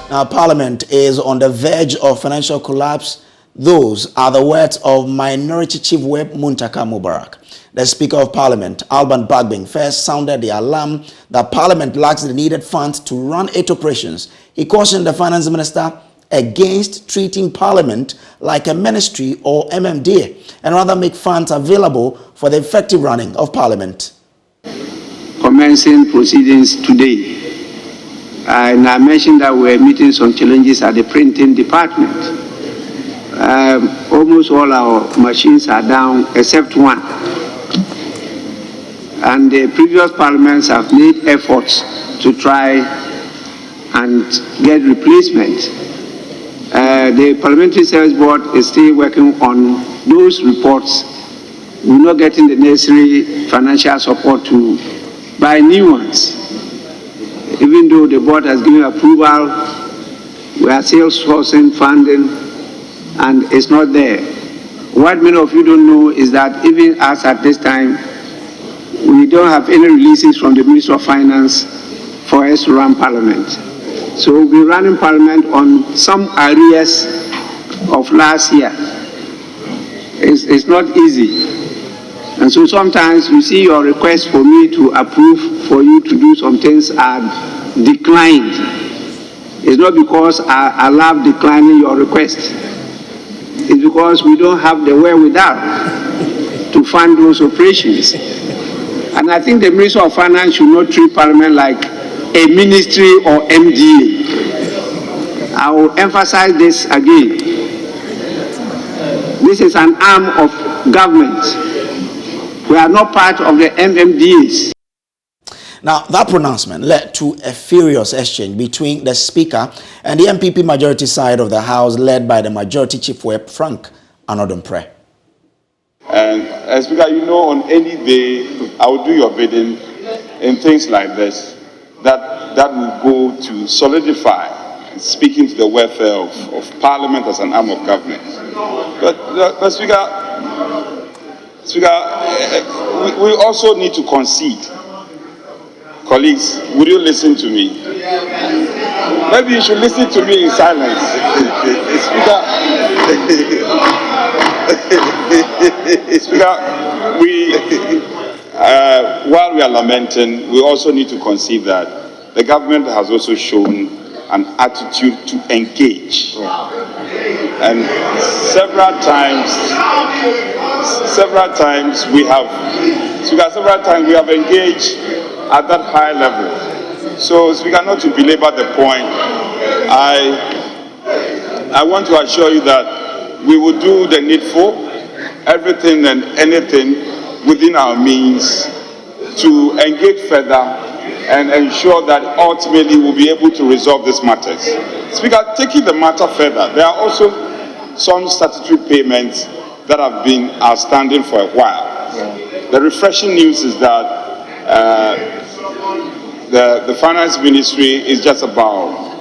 Now, Parliament is on the verge of financial collapse. Those are the words of Minority Chief Whip Muntaka Mubarak. The Speaker of Parliament, Alban Bagbin, first sounded the alarm that Parliament lacks the needed funds to run its operations. He cautioned the Finance Minister against treating Parliament like a ministry or MMDA and rather make funds available for the effective running of Parliament. Commencing proceedings today. And I mentioned that we were meeting some challenges at the printing department. Almost all our machines are down except one. And the previous parliaments have made efforts to try and get replacement. The Parliamentary Service Board is still working on those reports. We're not getting the necessary financial support to buy new ones. Even though the board has given approval, we are still sourcing funding and it's not there. What many of you don't know is that even us at this time, we don't have any releases from the Ministry of Finance for us to run Parliament. So we'll be running Parliament on some areas of last year. It's not easy. And so sometimes you see your request for me to approve for you to do some things are declined. It's not because I love declining your request. It's because we don't have the wherewithal to fund those operations. And I think the Minister of Finance should not treat Parliament like a ministry or MDA. I will emphasize this again. This is an arm of government. We are not part of the MMDAs. Now, that pronouncement led to a furious exchange between the Speaker and the MPP majority side of the House, led by the Majority Chief Whip, Frank Anodumpreh. And Speaker, you know, on any day, I will do your bidding in things like this, that will go to solidify speaking to the welfare of Parliament as an arm of government. But Speaker, we also need to concede. Colleagues, would you listen to me? Maybe you should listen to me in silence. Speaker, while we are lamenting, we also need to concede that the government has also shown an attitude to engage. And several times we have engaged at that high level. So, Speaker, not to belabor the point, I want to assure you that we will do the needful, everything and anything within our means to engage further and ensure that ultimately we'll be able to resolve these matters. Speaker, taking the matter further, there are also some statutory payments that have been outstanding for a while. The refreshing news is that the Finance Ministry is just about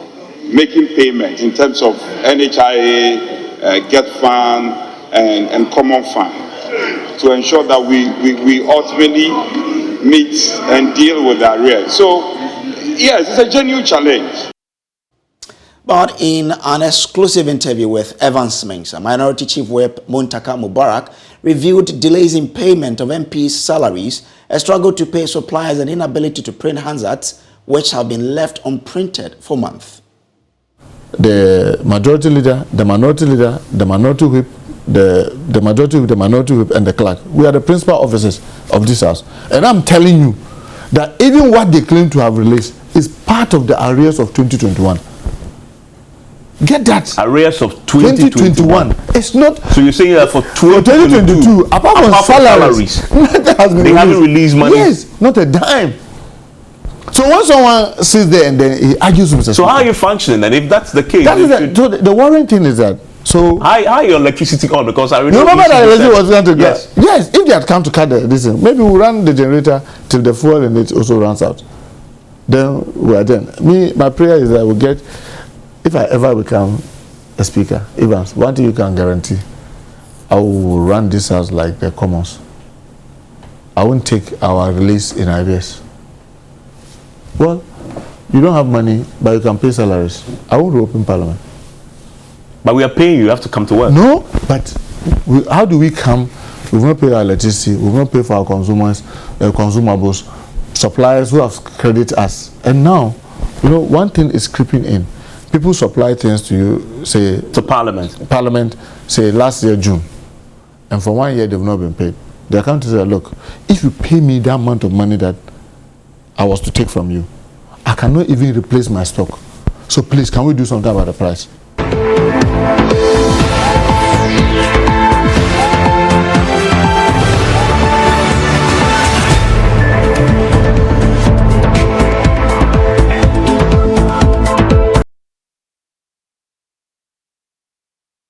making payment in terms of NHIA, GET Fund, and Common Fund to ensure that we ultimately meet and deal with the arrears. So, yes, it's a genuine challenge. But in an exclusive interview with Evans Mensah, Minority Chief Whip Muntaka Mubarak revealed delays in payment of MPs' salaries, a struggle to pay suppliers, and inability to print handsets, which have been left unprinted for months. The majority leader, the minority leader, the minority whip, the majority whip, the minority whip, and the clerk. We are the principal officers of this house. And I'm telling you that even what they claim to have released is part of the arrears of 2021. Get that? Arrears of 2021. It's not. So you're saying that for 2022, apart from salaries, they haven't released money? Yes, not a dime. So when someone sits there and then he argues with us. So how are you functioning? And if that's the case, so the worrying thing is that. So how your electricity on? Because I remember that electricity was going to go. Yes, if they had come to cut this, maybe we'll run the generator till the fuel and it also runs out. Then we are done. My prayer is that we'll get. If I ever become a speaker, Evans, one thing you can guarantee, I will run this house like the Commons. I won't take our release in arrears. Well, you don't have money, but you can pay salaries. I won't open parliament. But we are paying you have to come to work. No, but how do we come? We've not paid our electricity, we've not paid for our consumers, consumables, suppliers who have credited us. And now, you know, one thing is creeping in. People supply things to you, say... To Parliament. Parliament, say last year, June. And for 1 year, they've not been paid. The accountant said, look, if you pay me that amount of money that I was to take from you, I cannot even replace my stock. So please, can we do something about the price?